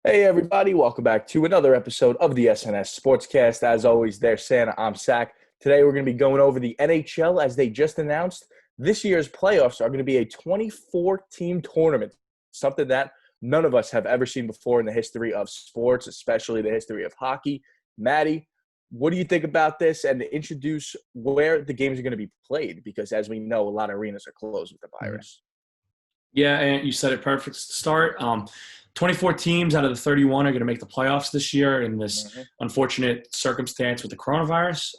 Hey everybody, welcome back to another episode of the SNS Sportscast. As always, there's Santa, I'm Sack. Today we're going to be going over the NHL as they just announced. This year's playoffs are going to be a 24-team tournament, something that none of us have ever seen before in the history of sports, especially the history of hockey. Maddie, what do you think about this, and to introduce where the games are going to be played? Because as we know, a lot of arenas are closed with the Mhm. virus. Yeah, and you said it perfect to start. 24 teams out of the 31 are going to make the playoffs this year in this Hmm. unfortunate circumstance with the coronavirus.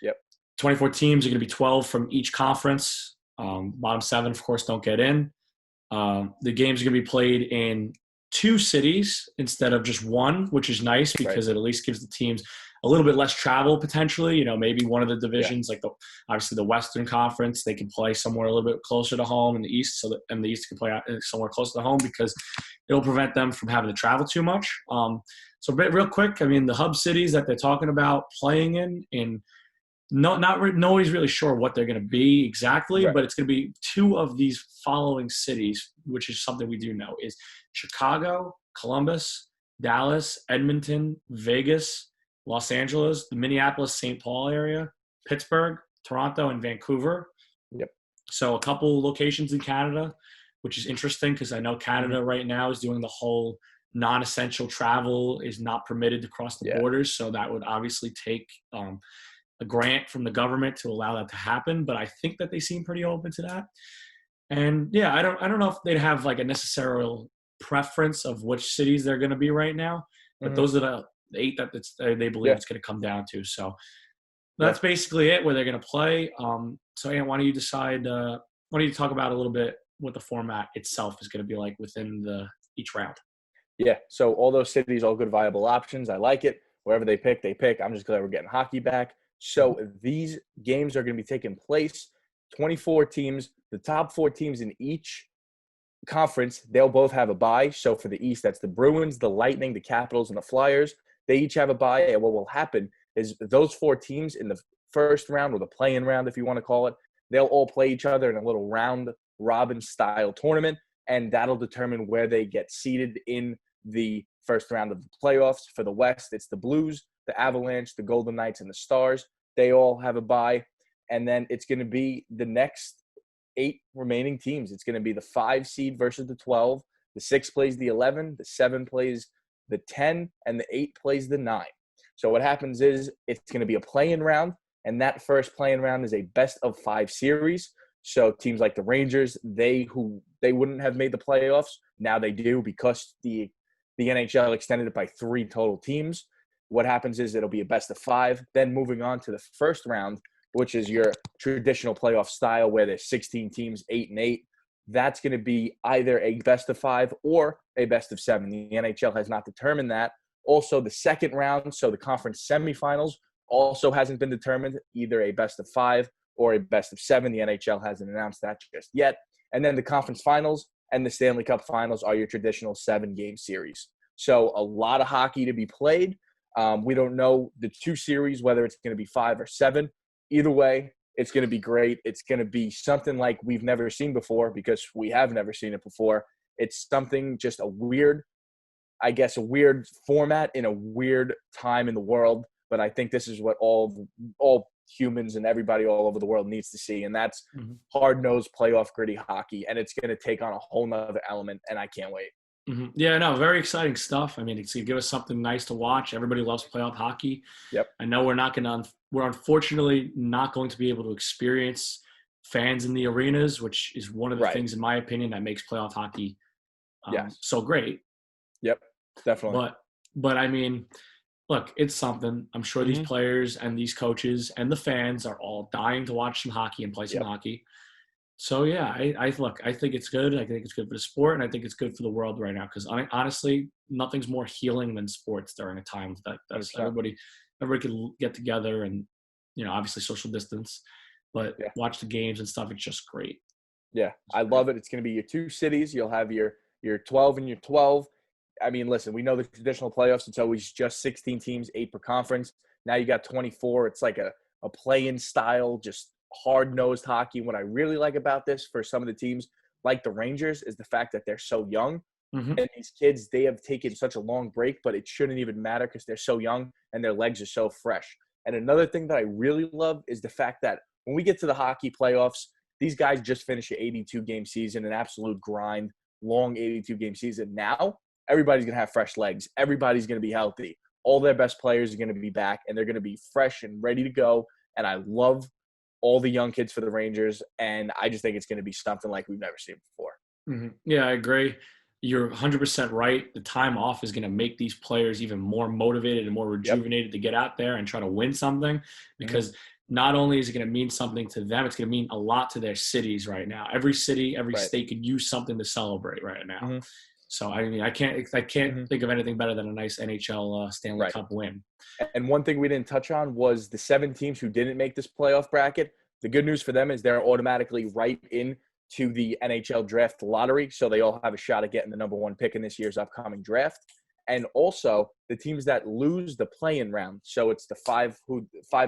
Yep. 24 teams are going to be 12 from each conference. Bottom seven, of course, don't get in. The games are going to be played in two cities instead of just one, which is nice Right. because it at least gives the teams a little bit less travel potentially. Maybe one of the Yeah. divisions, like obviously the Western Conference, they can play somewhere a little bit closer to home, in the East, and the East can play somewhere closer to home because it'll prevent them from having to travel too much. So, real quick, I mean, the hub cities that they're talking about playing in nobody's really sure what they're going to be exactly, Right. but it's going to be two of these following cities, which is something we do know: is Chicago, Columbus, Dallas, Edmonton, Vegas, Los Angeles, the Minneapolis, St. Paul area, Pittsburgh, Toronto, and Vancouver. Yep. So a couple locations in Canada, which is interesting because I know Hmm. Canada right now is doing the whole non-essential travel is not permitted to cross the Yeah. borders, so that would obviously take a grant from the government to allow that to happen. But I think that they seem pretty open to that. And yeah, I don't know if they'd have like a necessary preference of which cities they're going to be right now, but Hmm. those are the eight that they believe Yeah. it's going to come down to. So Yeah. that's basically it where they're going to play. So Ant, why don't you decide? Why don't you talk about a little bit what the format itself is going to be like within the each round? Yeah. So all those cities, all good viable options. I like it. Wherever they pick, they pick. I'm just glad we're getting hockey back. Mhm. So these games are going to be taking place. 24 teams. The top four teams in each conference, they'll both have a bye. So for the East, that's the Bruins, the Lightning, the Capitals, and the Flyers. They each have a bye. And what will happen is those four teams in the first round, or the play-in round, if you want to call it, they'll all play each other in a little round robin style tournament, and that'll determine where they get seated in the first round of the playoffs. For the West, it's the Blues, the Avalanche, the Golden Knights, and the Stars. They all have a bye. And then it's going to be the next eight remaining teams. It's going to be the 5 seed versus the 12. The 6 plays the 11. The 7 plays the 10. And the 8 plays the 9. So what happens is it's going to be a play-in round. And that first play-in round is a best-of-5 series. So teams like the Rangers, they wouldn't have made the playoffs, now they do because the NHL extended it by 3 total teams. What happens is it'll be a best-of-5. Then moving on to the first round, which is your traditional playoff style where there's 16 teams, 8-8. That's going to be either a best-of-5 or a best-of-7. The NHL has not determined that. Also, the second round, so the conference semifinals, also hasn't been determined, either a best-of-5 or a best-of-7. The NHL hasn't announced that just yet. And then the conference finals and the Stanley Cup finals are your traditional 7-game series. So a lot of hockey to be played. We don't know the 2 series, whether it's going to be 5 or 7. Either way, it's going to be great. It's going to be something like we've never seen before because we have never seen it before. It's something just a weird format in a weird time in the world. But I think this is what all humans and everybody all over the world needs to see, and that's Mhm. hard-nosed playoff gritty hockey. And it's going to take on a whole nother element, and I can't wait. Yeah, no, very exciting stuff. I mean, it's going to give us something nice to watch. Everybody loves playoff hockey. Yep. I know we're unfortunately not going to be able to experience fans in the arenas, which is one of the Right. things, in my opinion, that makes playoff hockey Yes. so great. Yep. Definitely. But, but I mean, look, it's something. I'm sure these Hmm. players and these coaches and the fans are all dying to watch some hockey and play some Yep. hockey. So yeah, I look. I think it's good. I think it's good for the sport, and I think it's good for the world right now. Because honestly, nothing's more healing than sports during a time that's 100%. everybody can get together and obviously social distance, but Yeah. watch the games and stuff. It's just great. Yeah, It's I great. love it. It's going to be your 2 cities. You'll have your 12 and your 12. I mean, listen, we know the traditional playoffs, it's always just 16 teams, 8 per conference. Now you got 24. It's like a play-in style, just hard-nosed hockey. What I really like about this for some of the teams, like the Rangers, is the fact that they're so young. Mhm. And these kids, they have taken such a long break, but it shouldn't even matter because they're so young and their legs are so fresh. And another thing that I really love is the fact that when we get to the hockey playoffs, these guys just finished an 82-game season, an absolute grind, long 82-game season. Now, everybody's going to have fresh legs. Everybody's going to be healthy. All their best players are going to be back, and they're going to be fresh and ready to go. And I love all the young kids for the Rangers, and I just think it's going to be something like we've never seen before. Yeah, I agree. You're 100% right. The time off is going to make these players even more motivated and more Yep. rejuvenated to get out there and try to win something, because not only is it going to mean something to them, it's going to mean a lot to their cities right now. Every city, every Right. state could use something to celebrate right now. Mm-hmm. So, I mean, I can't think of anything better than a nice NHL Stanley Right. Cup win. And one thing we didn't touch on was the 7 teams who didn't make this playoff bracket. The good news for them is they're automatically right in to the NHL draft lottery. So they all have a shot at getting the number 1 pick in this year's upcoming draft. And also the teams that lose the play-in round. So it's the 5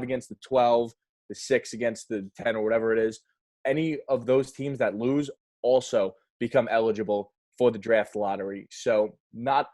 against the 12, the 6 against the 10 or whatever it is. Any of those teams that lose also become eligible for the draft lottery. So not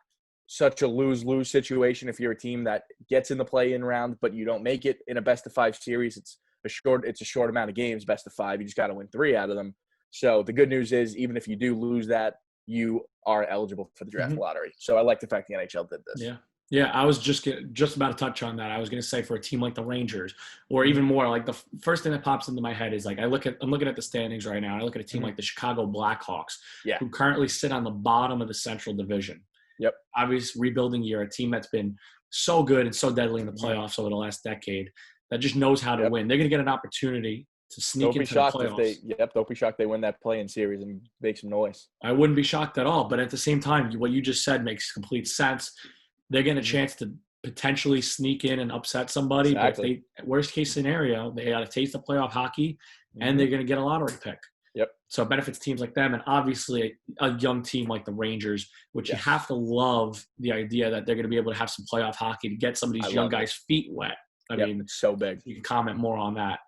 such a lose-lose situation if you're a team that gets in the play-in round, but you don't make it in a best-of-5 series. It's a short amount of games, best of 5. You just got to win 3 out of them. So the good news is, even if you do lose that, you are eligible for the draft lottery. So I like the fact the NHL did this. Yeah, I was just about to touch on that. I was going to say, for a team like the Rangers, or even more, like the first thing that pops into my head is, like, I'm looking at the standings right now. And I look at a team like the Chicago Blackhawks, who currently sit on the bottom of the Central Division. Yep. Obvious rebuilding year, a team that's been so good and so deadly in the playoffs over the last decade, that just knows how to win. They're going to get an opportunity to sneak into the playoffs. Don't be shocked they win that play-in series and make some noise. I wouldn't be shocked at all. But at the same time, what you just said makes complete sense. They're getting a chance to potentially sneak in and upset somebody. Exactly. But worst case scenario, they got to taste the playoff hockey, and they're going to get a lottery pick. Yep. So it benefits teams like them, and obviously a young team like the Rangers, which you have to love the idea that they're going to be able to have some playoff hockey to get some of these young guys' feet wet. I mean, so big. You can comment more on that.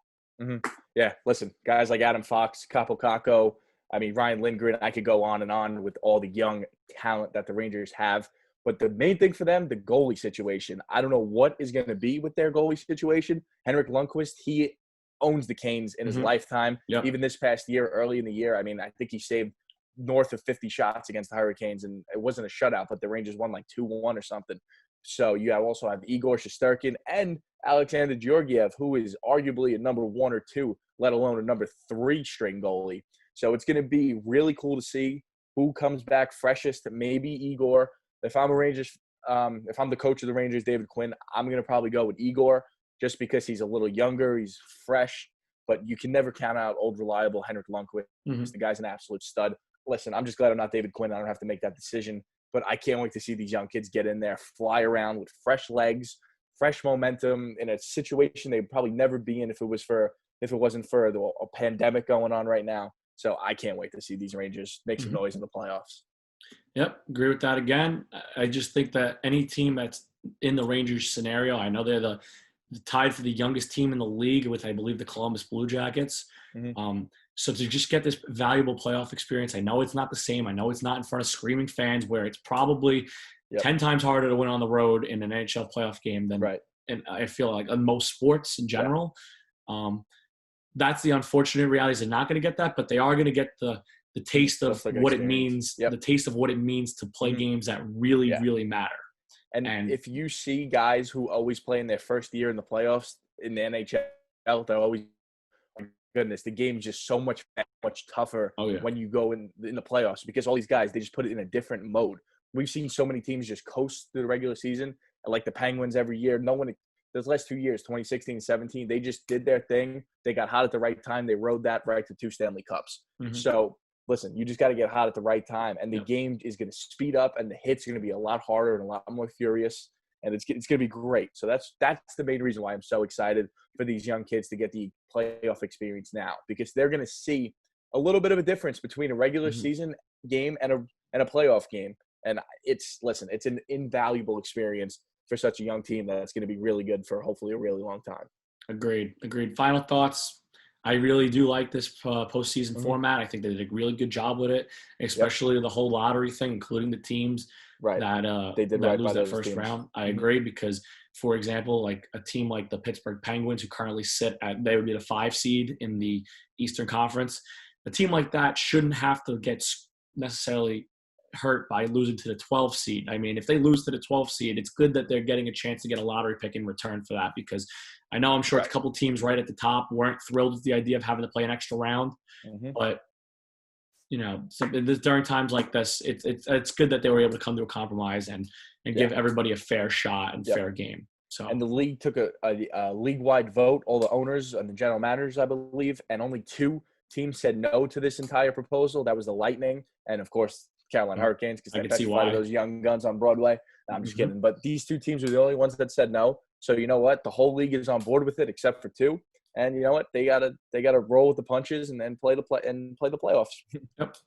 Yeah, listen, guys like Adam Fox, Capo Caco, Ryan Lindgren, I could go on and on with all the young talent that the Rangers have. But the main thing for them, the goalie situation. I don't know what is going to be with their goalie situation. Henrik Lundqvist, he owns the Canes in his lifetime. Yep. Even this past year, early in the year, I think he saved north of 50 shots against the Hurricanes, and it wasn't a shutout, but the Rangers won like 2-1 or something. So you also have Igor Shesterkin and Alexander Georgiev, who is arguably a number 1 or 2, let alone a number 3 string goalie. So it's going to be really cool to see who comes back freshest. Maybe Igor. If I'm if I'm the coach of the Rangers, David Quinn, I'm going to probably go with Igor just because he's a little younger, he's fresh, but you can never count out old, reliable Henrik Lundqvist. The guy's an absolute stud. Listen, I'm just glad I'm not David Quinn. I don't have to make that decision, but I can't wait to see these young kids get in there, fly around with fresh legs, fresh momentum in a situation they'd probably never be in if it wasn't for a pandemic going on right now. So I can't wait to see these Rangers make some noise in the playoffs. Yep, agree with that again. I just think that any team that's in the Rangers scenario, I know they're the tied for the youngest team in the league with, I believe, the Columbus Blue Jackets. So to just get this valuable playoff experience, I know it's not the same. I know it's not in front of screaming fans, where it's probably 10 times harder to win on the road in an NHL playoff game than and I feel like in most sports in general. That's the unfortunate reality, is they're not going to get that, but they are going to get the taste of what it means, the taste of what it means to play games that really, really matter. And if you see guys who always play in their first year in the playoffs in the NHL, they're always, oh my goodness, the game is just so much tougher when you go in the playoffs, because all these guys, they just put it in a different mode. We've seen so many teams just coast through the regular season, like the Penguins every year. Those last 2 years, 2016, 17, they just did their thing. They got hot at the right time. They rode that right to 2 Stanley Cups. So listen, you just got to get hot at the right time, and the game is going to speed up, and the hits are going to be a lot harder and a lot more furious, and it's going to be great. So that's the main reason why I'm so excited for these young kids to get the playoff experience now, because they're going to see a little bit of a difference between a regular season game and a playoff game, and it's an invaluable experience for such a young team that's going to be really good for hopefully a really long time. Agreed. Final thoughts. I really do like this postseason Mhm. format. I think they did a really good job with it, Yep. especially the whole lottery thing, including the teams Right. that They did that right lose by that those first teams. round. I Mhm. agree because, for example, like a team like the Pittsburgh Penguins, who currently sit at they would be the 5 seed in the Eastern Conference. A team like that shouldn't have to get necessarily hurt by losing to the 12 seed. I mean, if they lose to the 12 seed, it's good that they're getting a chance to get a lottery pick in return for that, because I'm sure it's a Right. couple teams right at the top weren't thrilled with the idea of having to play an extra round, Mhm. but during times like this, it's good that they were able to come to a compromise and Yeah. give everybody a fair shot and Yep. fair game. So And the league took a league-wide vote, all the owners and the general managers, I believe, and only 2 teams said no to this entire proposal. That was the Lightning and, of course, Carolina Hurricanes, because I they can see petrified why. those young guns on Broadway. No, I'm just Hmm. kidding. But these 2 teams were the only ones that said no. So you know what? The whole league is on board with it except for 2. And you know what? They gotta roll with the punches and then play the playoffs. Yep.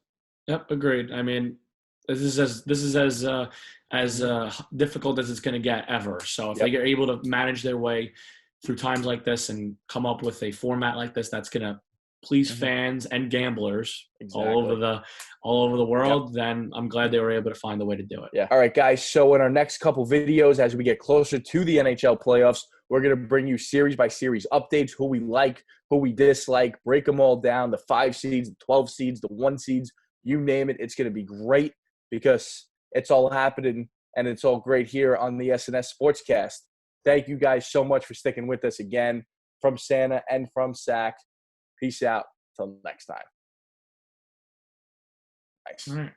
Yep, agreed. I mean, this is as Mhm. difficult as it's going to get ever. So if they Yep. get able to manage their way through times like this and come up with a format like this that's going to please Mhm. fans and gamblers Exactly. all over the Yep. world, then I'm glad they were able to find a way to do it. Yeah. All right, guys. So in our next couple videos, as we get closer to the NHL playoffs, we're going to bring you series by series updates, who we like, who we dislike, break them all down, the 5 seeds, the 12 seeds, the 1 seeds, you name it. It's going to be great because it's all happening and it's all great here on the SNS Sportscast. Thank you guys so much for sticking with us again, from Santa and from Sack. Peace out. Till next time. All Thanks. right.